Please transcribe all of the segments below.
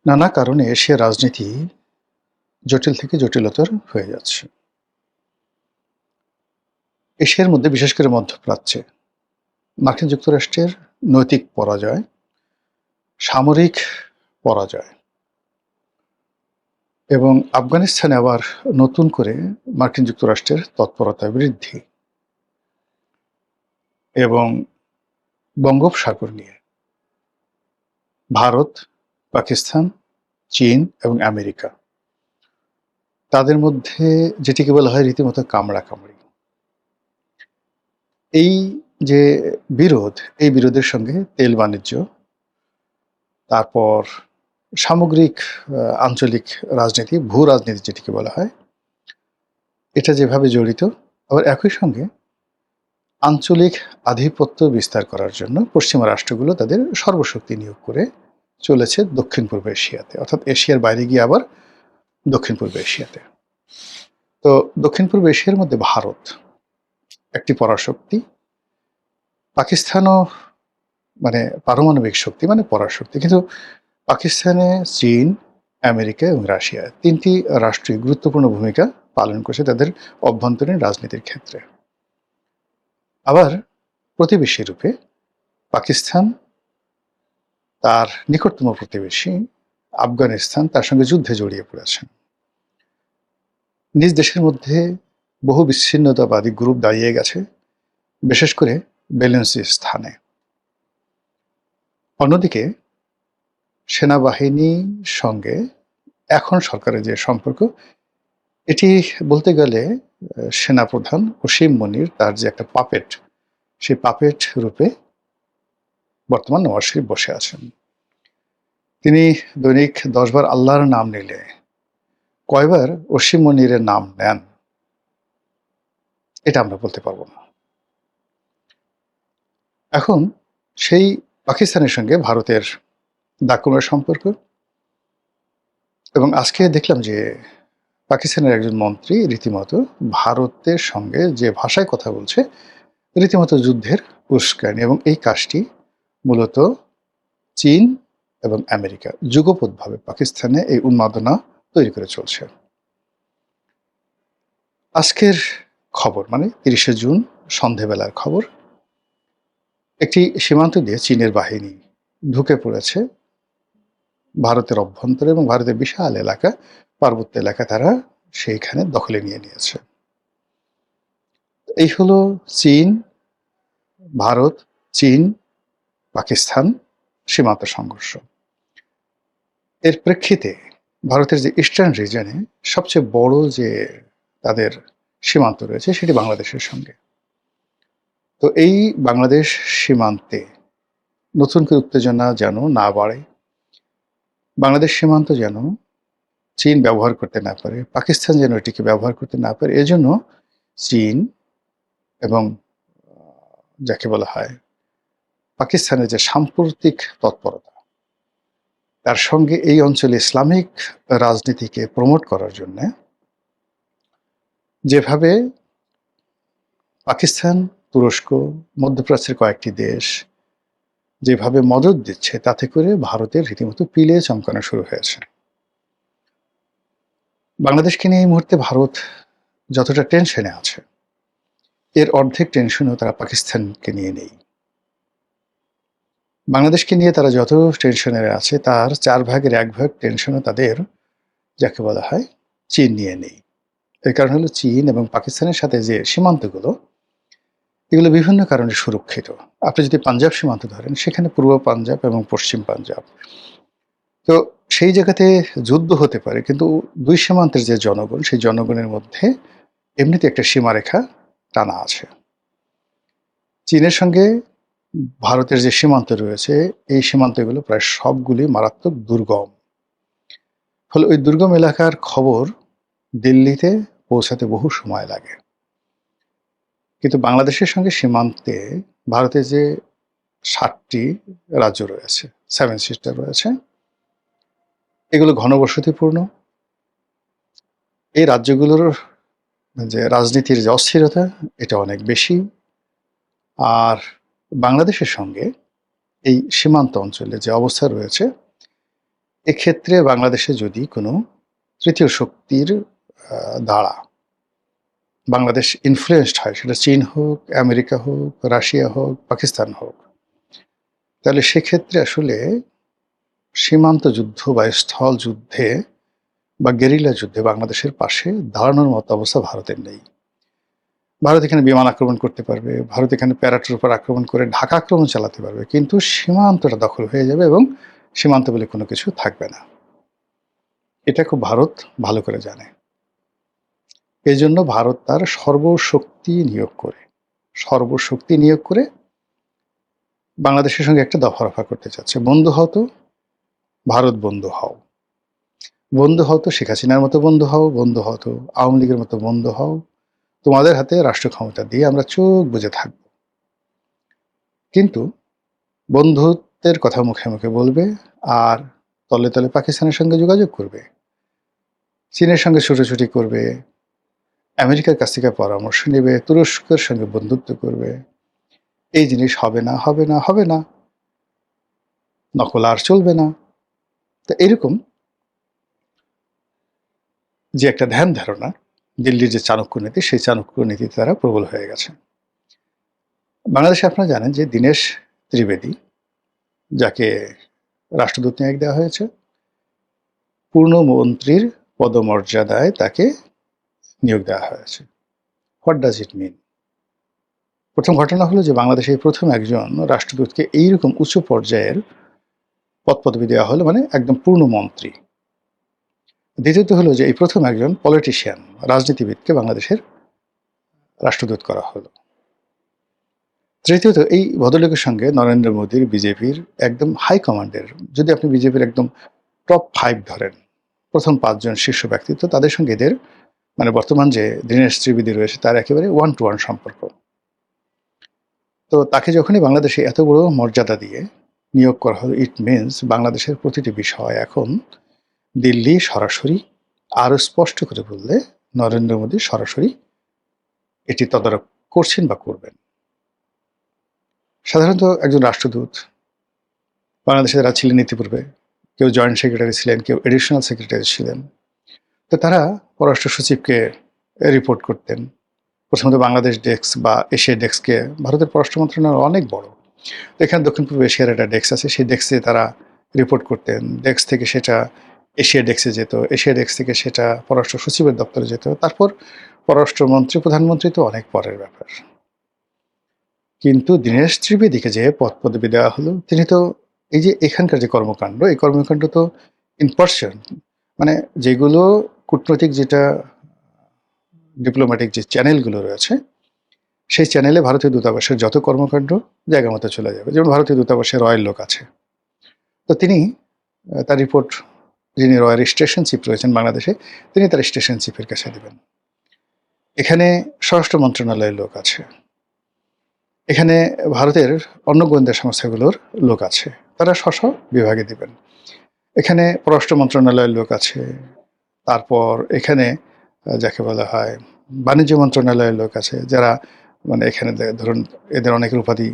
নানা কারণে এশিয়ার রাজনীতি জটিল থেকে জটিলতর হয়ে যাচ্ছে। এশিয়ার মধ্যে বিশেষ করে মধ্যপ্রাচ্যে মার্কিন যুক্তরাষ্ট্রের নৈতিক পরাজয়, সামরিক পরাজয় এবং আফগানিস্তানে আবার নতুন করে মার্কিন যুক্তরাষ্ট্রের তৎপরতা বৃদ্ধি এবং বঙ্গোপসাগর নিয়ে ভারত, পাকিস্তান, চীন এবং আমেরিকা তাদের মধ্যে যেটিকে বলা হয় রীতিমতো কামড়াকামড়ি। এই যে বিরোধ, এই বিরোধের সঙ্গে তেল বাণিজ্য, তারপর সামগ্রিক আঞ্চলিক রাজনীতি, ভূ-রাজনীতি যেটিকে বলা হয়, এটা যেভাবে জড়িত, আবার একই সঙ্গে আঞ্চলিক আধিপত্য বিস্তার করার জন্য পশ্চিমা রাষ্ট্রগুলো তাদের সর্বশক্তি নিয়োগ করে চলেছে দক্ষিণ-পূর্ব এশিয়াতে, অর্থাৎ এশিয়ার বাইরে গিয়ে আবার দক্ষিণ-পূর্ব এশিয়াতে। তো দক্ষিণ-পূর্ব এশিয়ার মধ্যে ভারত একটি পরাশক্তি, পাকিস্তানও মানে পারমাণবিক শক্তি মানে পরাশক্তি। কিন্তু পাকিস্তানে চীন, আমেরিকা এবং রাশিয়া ৩ টি রাষ্ট্রই গুরুত্বপূর্ণ ভূমিকা পালন করছে তাদের অভ্যন্তরীণ রাজনীতির ক্ষেত্রে। আবার প্রতিবেশী রূপে পাকিস্তান তার নিকটতম প্রতিবেশী আফগানিস্তান তার সঙ্গে যুদ্ধে জড়িয়ে পড়েছে। নিজ দেশের মধ্যে বহু বিচ্ছিন্নতাবাদী গ্রুপ দাঁড়িয়ে গেছে, বিশেষ করে বেলুচিস্তানে স্থানে। অন্যদিকে সেনাবাহিনীর সঙ্গে এখন সরকারের যে সম্পর্ক, এটি বলতে গেলে সেনাপ্রধান ওসিম মনির তার যে একটা পাপেট, সেই পাপেট রূপে বর্তমান নওয়াজ শরীফ বসে আছেন। তিনি দৈনিক ১০ বার আল্লাহর নাম নিলে কয়বার ওসিম মনিরের নাম নেন, এটা আমরা বলতে পারবো না। এখন সেই পাকিস্তানের সঙ্গে ভারতের দাকুমের সম্পর্ক, এবং আজকে দেখলাম যে পাকিস্তানের একজন মন্ত্রী রীতিমতো ভারতের সঙ্গে যে ভাষায় কথা বলছে, রীতিমতো যুদ্ধের উস্কানি, এবং এই কাজটি মূলত চীন এবং আমেরিকা যুগপৎভাবে পাকিস্তানে এই উন্মাদনা তৈরি করে চলছে। আজকের খবর মানে ৩০শে জুন সন্ধেবেলার খবর, একটি সীমান্ত দিয়ে চীনের বাহিনী ঢুকে পড়েছে ভারতের অভ্যন্তরে এবং ভারতের বিশাল এলাকা, পার্বত্য এলাকা তারা সেইখানে দখলে নিয়ে নিয়েছে। এই হলো চীন, ভারত, চীন, পাকিস্তান সীমান্ত সংঘর্ষ। এর প্রেক্ষিতে ভারতের যে ইস্টার্ন রিজনে সবচেয়ে বড় যে তাদের সীমান্ত রয়েছে সেটি বাংলাদেশের সঙ্গে। তো এই বাংলাদেশ সীমান্তে নতুন করে উত্তেজনা যেন না বাড়ে, বাংলাদেশ সীমান্ত যেন চীন ব্যবহার করতে না পারে, পাকিস্তান যেন এটিকে ব্যবহার করতে না পারে, এজন্য চীন এবং যাকে বলা হয় পাকিস্তানের যে সাম্প্রতিক তৎপরতা, তার সঙ্গে এই অঞ্চলে ইসলামিক রাজনীতিকে প্রমোট করার জন্য যেভাবে পাকিস্তান, তুরস্ক, মধ্যপ্রাচ্যের কয়েকটি দেশ যেভাবে মদদ দিচ্ছে, তাতে করে ভারতের রীতিমতো পিলে চমকানো শুরু হয়েছে। বাংলাদেশকে নিয়ে এই মুহূর্তে ভারত যতটা টেনশনে আছে, এর অর্ধেক টেনশনও তারা পাকিস্তানকে নিয়ে নেই। বাংলাদেশকে নিয়ে তারা যত টেনশনের আছে, তার ৪ ভাগের ১ ভাগ টেনশনও তাদের যাকে বলা হয় চীন নিয়ে নেই। এর কারণ হলো চীন এবং পাকিস্তানের সাথে যে সীমান্তগুলো, এগুলো বিভিন্ন কারণে সুরক্ষিত। আপনি যদি পাঞ্জাব সীমান্ত ধরেন, সেখানে পূর্ব পাঞ্জাব এবং পশ্চিম পাঞ্জাব, তো সেই জায়গাতে যুদ্ধ হতে পারে, কিন্তু ২ সীমান্তের যে জনগণ, সেই জনগণের মধ্যে এমনিতে একটা সীমারেখা টানা আছে। চীনের সঙ্গে ভারতের যে সীমান্ত রয়েছে, এই সীমান্তগুলো প্রায় সবগুলি মারাত্মক দুর্গম। ফলে ওই দুর্গম এলাকার খবর দিল্লিতে পৌঁছাতে বহু সময় লাগে। কিন্তু বাংলাদেশের সঙ্গে সীমান্তে ভারতের যে ৭টি রাজ্য রয়েছে, 7 সিস্টার রয়েছে, এগুলো ঘনবসতিপূর্ণ। এই রাজ্যগুলোর যে রাজনীতির যে অস্থিরতা, এটা অনেক বেশি। আর বাংলাদেশের সঙ্গে এই সীমান্ত অঞ্চলে যে অবস্থা রয়েছে, এক্ষেত্রে বাংলাদেশে যদি কোনো তৃতীয় শক্তির দ্বারা বাংলাদেশ ইনফ্লুয়েসড হয়, সেটা চীন হোক, আমেরিকা হোক, রাশিয়া হোক, পাকিস্তান হোক, তাহলে সেক্ষেত্রে আসলে সীমান্ত যুদ্ধ বা স্থল যুদ্ধে বা গেরিলা যুদ্ধে বাংলাদেশের পাশে দাঁড়ানোর মতো অবস্থা ভারতের নেই। ভারত এখানে বিমান আক্রমণ করতে পারবে, ভারত এখানে প্যারাট্রুপার আক্রমণ করে ঢাকা আক্রমণ চালাতে পারবে, কিন্তু সীমান্তটা দখল হয়ে যাবে এবং সীমান্ত বলে কোনো কিছু থাকবে না। এটা খুব ভারত ভালো করে জানে। এই জন্য ভারত তার সর্বশক্তি নিয়োগ করে বাংলাদেশের সঙ্গে একটা দফা-রফা করতে চাচ্ছে। বন্ধু হও তো, ভারত বন্ধু হও। বন্ধু হও তো শেখ হাসিনার মতো বন্ধু হও, বন্ধু হও তো আওয়ামী লীগের মতো বন্ধু হও। তোমাদের হাতে রাষ্ট্র ক্ষমতা দিয়ে আমরা চোখ বুজে থাকব। কিন্তু বন্ধুত্বের কথা মুখে মুখে বলবে আর তলে তলে পাকিস্তানের সঙ্গে যোগাযোগ করবে, চীনের সঙ্গে ছুটোছুটি করবে, আমেরিকার কাছ থেকে পরামর্শ নেবে, তুরস্কের সঙ্গে বন্ধুত্ব করবে। এই জিনিস হবে না, হবে না, হবে না, নকল আর চলবে না। তো এরকম যে একটা ধ্যান ধারণা, দিল্লির যে চাণক্য নীতি, সেই চাণক্য নীতিতে তারা প্রবল হয়ে গেছে। বাংলাদেশে আপনারা জানেন যে দীনেশ ত্রিবেদী, যাকে রাষ্ট্রদূত নিয়োগ দেওয়া হয়েছে, পূর্ণমন্ত্রীর পদমর্যাদায় তাকে নিয়োগ দেওয়া হয়েছে। হোয়াট ডাজ ইট মিন? প্রথম ঘটনা হলো যে বাংলাদেশে প্রথম একজন রাষ্ট্রদূতকে এইরকম উঁচু পর্যায়ের পদপদবি দেওয়া হলো, মানে একদম পূর্ণমন্ত্রী। দ্বিতীয়ত হলো যে এই প্রথম একজন পলিটিশিয়ান, রাজনীতিবিদকে বাংলাদেশের রাষ্ট্রদূত করা হলো। তৃতীয়ত এই ভদ্রলোকের সঙ্গে নরেন্দ্র মোদীর, বিজেপির একদম হাই কমান্ডের, যদি আপনি বিজেপির একদম টপ 5 ধরেন, প্রথম 5 জন শীর্ষ ব্যক্তিত্ব, তাদের সঙ্গে এদের মানে বর্তমান যে দীনেশ ত্রিবেদী রয়েছে তার একেবারে 1 to 1 সম্পর্ক। তো তাকে যখনই বাংলাদেশে এত বড় মর্যাদা দিয়ে নিয়োগ করা হলো, ইট মিনস বাংলাদেশের প্রতিটি বিষয় এখন দিল্লি সরাসরি, আরও স্পষ্ট করে বললে নরেন্দ্র মোদী সরাসরি এটি তদারক করছেন বা করবেন। সাধারণত একজন রাষ্ট্রদূত, বাংলাদেশে যারা ছিলেন ইতিপূর্বে, কেউ জয়েন্ট সেক্রেটারি ছিলেন, কেউ এডিশনাল সেক্রেটারি ছিলেন, তো তারা পররাষ্ট্র সচিবকে রিপোর্ট করতেন। প্রথমত বাংলাদেশ ডেস্ক বা এশিয়া ডেস্ককে, ভারতের পররাষ্ট্র মন্ত্রণালয় অনেক বড়, তো এখানে দক্ষিণ পূর্ব এশিয়ার একটা ডেস্ক আছে, সেই ডেস্কে তারা রিপোর্ট করতেন। ডেস্ক থেকে সেটা এশিয়া ডেস্কে যেত, এশিয়া ডেস্ক থেকে সেটা পররাষ্ট্র সচিবের দপ্তরে যেত, তারপর পররাষ্ট্রমন্ত্রী, প্রধানমন্ত্রী তো অনেক পরের ব্যাপার। কিন্তু দীনেশ ত্রিবেদীকে যে পদপদবি দেওয়া হলো, তিনি তো এই যে এখানকার যে কর্মকাণ্ড, এই কর্মকাণ্ড তো ইন পার্সন, মানে যেগুলো কূটনৈতিক, যেটা ডিপ্লোম্যাটিক যে চ্যানেলগুলো রয়েছে, সেই চ্যানেলে ভারতীয় দূতাবাসের যত কর্মকাণ্ড জায়গা মতো চলে যাবে। যেমন ভারতীয় দূতাবাসে রয়্যাল লোক আছে, তো তিনি তার রিপোর্ট, যিনি রয়্যাল স্টেশন চিফ রয়েছেন বাংলাদেশে, তিনি তার স্টেশন চিফের কাছে দেবেন। এখানে স্বরাষ্ট্র মন্ত্রণালয়ের লোক আছে, এখানে ভারতের অন্য গোয়েন্দা সংস্থাগুলোর লোক আছে, তারা স্ব বিভাগে দিবেন। এখানে পররাষ্ট্র মন্ত্রণালয়ের লোক আছে, তারপর এখানে যাকে বলা হয় বাণিজ্য মন্ত্রণালয়ের লোক আছে, যারা মানে এখানে ধরুন এদের অনেকের উপাধি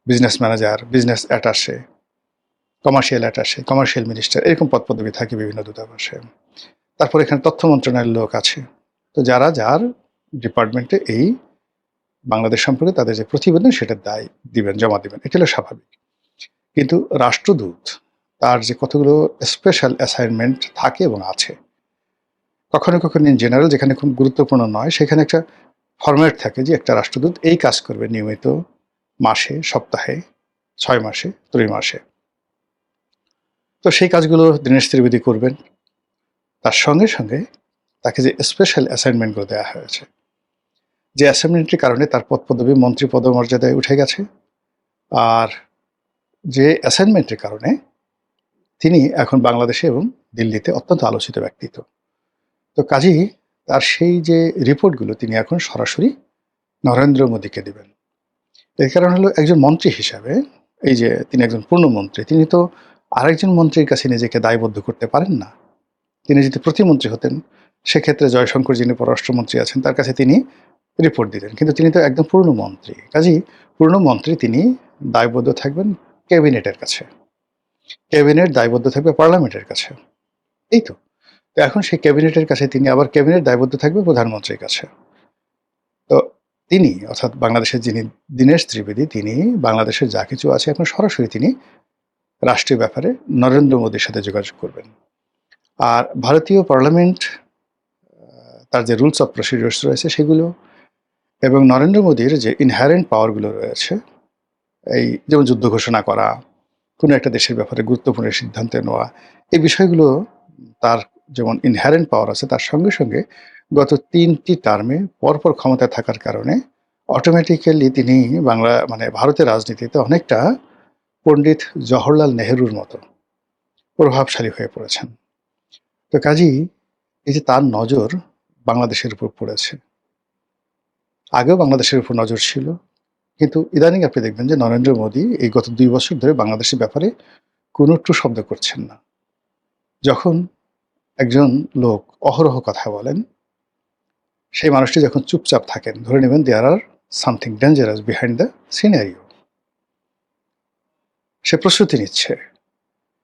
business manager, business attaché, commercial attaché, commercial minister, এরকম পদপদবি থাকে বিভিন্ন দূতাবাসে। তারপর এখানে তথ্য মন্ত্রণালয়ের লোক আছে। তো যারা যার ডিপার্টমেন্টে এই বাংলাদেশ সম্পর্কে তাদের যে প্রতিবেদন সেটা দায় দিবেন, জমা দিবেন, এটা হলো স্বাভাবিক। কিন্তু রাষ্ট্রদূত, তার যে কতগুলো স্পেশাল অ্যাসাইনমেন্ট থাকে এবং আছে, কখনো কখনো ইন জেনারেল যেখানে খুব গুরুত্বপূর্ণ নয়, সেখানে একটা ফরম্যাট থাকে যে একটা রাষ্ট্রদূত এই কাজ করবে নিয়মিত, মাসে, সপ্তাহে, 6 মাসে, ত্রৈমাসে। তো সেই কাজগুলো দীনেশ ত্রিবেদী করবেন। তার সঙ্গে সঙ্গে তাকে যে স্পেশাল অ্যাসাইনমেন্টগুলো দেওয়া হয়েছে, যে অ্যাসাইনমেন্টের কারণে তার পদপদবি মন্ত্রী পদমর্যাদায় উঠে গেছে, আর যে অ্যাসাইনমেন্টের কারণে তিনি এখন বাংলাদেশে এবং দিল্লিতে অত্যন্ত আলোচিত ব্যক্তিত্ব। তো কাজেই তার সেই যে রিপোর্টগুলো তিনি এখন সরাসরি নরেন্দ্র মোদীকে দেবেন। এর কারণ হলো একজন মন্ত্রী হিসাবে, এই যে তিনি একজন পূর্ণমন্ত্রী, তিনি তো আরেকজন মন্ত্রীর কাছে নিজেকে দায়বদ্ধ করতে পারেন না। তিনি যদি প্রতিমন্ত্রী হতেন, সেক্ষেত্রে জয়শঙ্কর, যিনি পররাষ্ট্রমন্ত্রী আছেন, তার কাছে তিনি রিপোর্ট দিতেন। কিন্তু তিনি তো একদম পূর্ণমন্ত্রী, কাজেই পূর্ণমন্ত্রী তিনি দায়বদ্ধ থাকবেন ক্যাবিনেটের কাছে। ক্যাবিনেট দায়বদ্ধ থাকবে পার্লামেন্টের কাছে। এই তো। তো এখন সেই ক্যাবিনেটের কাছে তিনি আবার ক্যাবিনেট দায়বদ্ধ থাকবে প্রধানমন্ত্রীর কাছে। তো তিনি অর্থাৎ বাংলাদেশের যিনি দীনেশ ত্রিবেদী তিনি বাংলাদেশের যা কিছু আছে এখন সরাসরি তিনি রাষ্ট্রীয় ব্যাপারে নরেন্দ্র মোদীর সাথে যোগাযোগ করবেন। আর ভারতীয় পার্লামেন্ট তার যে রুলস অফ প্রসিডিউরস রয়েছে সেগুলো এবং নরেন্দ্র মোদীর যে ইনহারেন্ট পাওয়ারগুলো রয়েছে, এই যেমন যুদ্ধ ঘোষণা করা, কোনো একটা দেশের ব্যাপারে গুরুত্বপূর্ণ সিদ্ধান্ত নেওয়া, এই বিষয়গুলো তার যেমন ইনহারেন্ট পাওয়ার আছে, তার সঙ্গে সঙ্গে গত ৩টি টার্মে পরপর ক্ষমতায় থাকার কারণে অটোমেটিক্যালি তিনি ভারতের রাজনীতিতে অনেকটা পণ্ডিত জওহরলাল নেহরুর মতো প্রভাবশালী হয়ে পড়েছেন। তো কাজেই এই যে তার নজর বাংলাদেশের উপর পড়েছে, আগেও বাংলাদেশের উপর নজর ছিল, কিন্তু ইদানিং আপনি দেখবেন যে নরেন্দ্র মোদী এই গত ২ বছর ধরে বাংলাদেশের ব্যাপারে কোনো টু শব্দ করছেন না। যখন একজন লোক অহরহ কথা বলেন, সেই মানুষটি যখন চুপচাপ থাকেন, ধরে নেবেন there are something dangerous behind the scenario. সে প্রস্তুতি নিচ্ছে,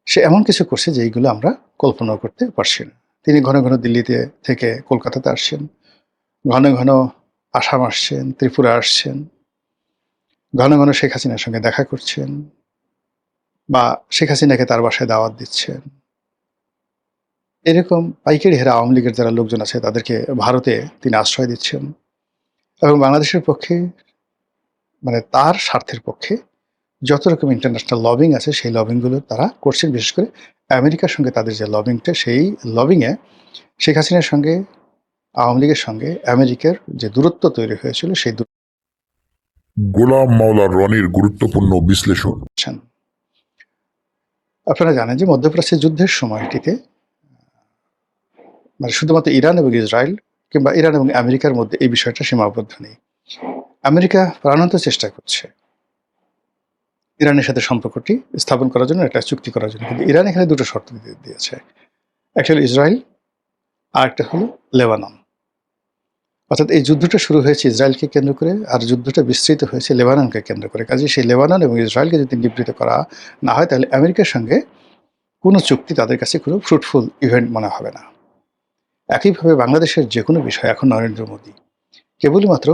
সে এমন কিছু করছে যেইগুলো আমরা কল্পনাও করতে পারছি না। তিনি ঘন ঘন দিল্লিতে থেকে কলকাতাতে আসছেন, ঘন ঘন আসাম আসছেন, ত্রিপুরা আসছেন, ঘন ঘন শেখ হাসিনার সঙ্গে দেখা করছেন বা শেখ হাসিনাকে তার বাসায় দাওয়াত দিচ্ছেন। এরকম পাইকারি হারে আওয়ামী লীগের যারা লোকজন আছে তাদেরকে ভারতে তিনি আশ্রয় দিচ্ছেন এবং বাংলাদেশের পক্ষে তার স্বার্থের পক্ষে যত রকম ইন্টারন্যাশনাল লবিং আছে সেই লবিংগুলো তারা করছেন। বিশেষ করে আমেরিকার সঙ্গে তাদের যে লবিংটা, সেই লবিংয়ে শেখ হাসিনার সঙ্গে আওয়ামী লীগের সঙ্গে আমেরিকার যে দূরত্ব তৈরি হয়েছিল সেই গোলাম মাওলা রনির গুরুত্বপূর্ণ বিশ্লেষণ। আপনারা জানেন যে মধ্যপ্রাচ্যের যুদ্ধের সময়টিতে শুধুমাত্র ইরান এবং ইসরায়েল কিংবা ইরান এবং আমেরিকার মধ্যে এই বিষয়টা সীমাবদ্ধ নেই। আমেরিকা প্রাণান্ত চেষ্টা করছে ইরানের সাথে সম্পর্কটি স্থাপন করার জন্য, একটা চুক্তি করার জন্য, কিন্তু ইরান এখানে দুটো শর্ত দিয়েছে। একটা হলো ইসরায়েল, আর একটা হলো লেবানন। অর্থাৎ এই যুদ্ধটা শুরু হয়েছে ইসরায়েলকে কেন্দ্র করে, আর যুদ্ধটা বিস্তৃত হয়েছে লেবাননকে কেন্দ্র করে। কাজে সেই লেবানন এবং ইসরায়েলকে যদি নিবৃত্ত করা না হয়, তাহলে আমেরিকার সঙ্গে কোনো চুক্তি তাদের কাছে কোনো ফ্রুটফুল ইভেন্ট মনে হবে না। একইভাবে বাংলাদেশের যে কোনো বিষয় এখন নরেন্দ্র মোদী কেবলই মাত্র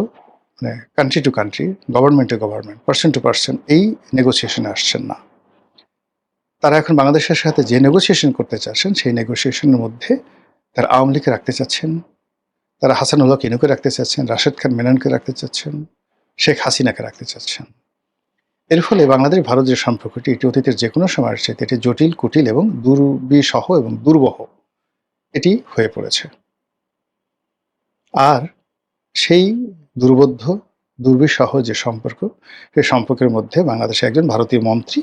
country to country, government to government, person to person এই নেগোসিয়েশনে আসছেন না। তারা এখন বাংলাদেশের সাথে যে নেগোসিয়েশন করতে চাচ্ছেন, সেই নেগোসিয়েশনের মধ্যে তারা আওয়ামী লীগকে রাখতে চাচ্ছেন, তারা হাসানুল্লাহ কিনুকে রাখতে চাচ্ছেন, রাশেদ খান মেননকে রাখতে চাচ্ছেন, শেখ হাসিনাকে রাখতে চাচ্ছেন। এর ফলে বাংলাদেশ ভারত যে সম্পর্কটি, এটি অতীতের যে কোনো সময়ের চাইতে এটি জটিল, কুটিল এবং দুর্বিসহ এবং দুর্বহ এটি হয়ে পড়েছে। আর সেই দুর্বোধ্য, দুর্বিসহ যে সম্পর্ক, সেই সম্পর্কের মধ্যে বাংলাদেশে একজন ভারতীয় মন্ত্রী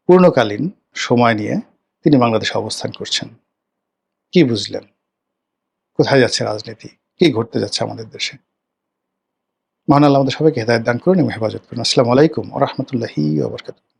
পূর্ণকালীন সময় নিয়ে তিনি বাংলাদেশে অবস্থান করছেন। কি বুঝলেন? কোথায় যাচ্ছে রাজনীতি? কি ঘটতে যাচ্ছে আমাদের দেশে? মহান আল্লাহ আমাদের সবাইকে হেদায়েত দান করুন এবং হেফাজত করুন। আসসালামু আলাইকুম ওয়া রাহমাতুল্লাহি ওয়া বারাকাতুহু।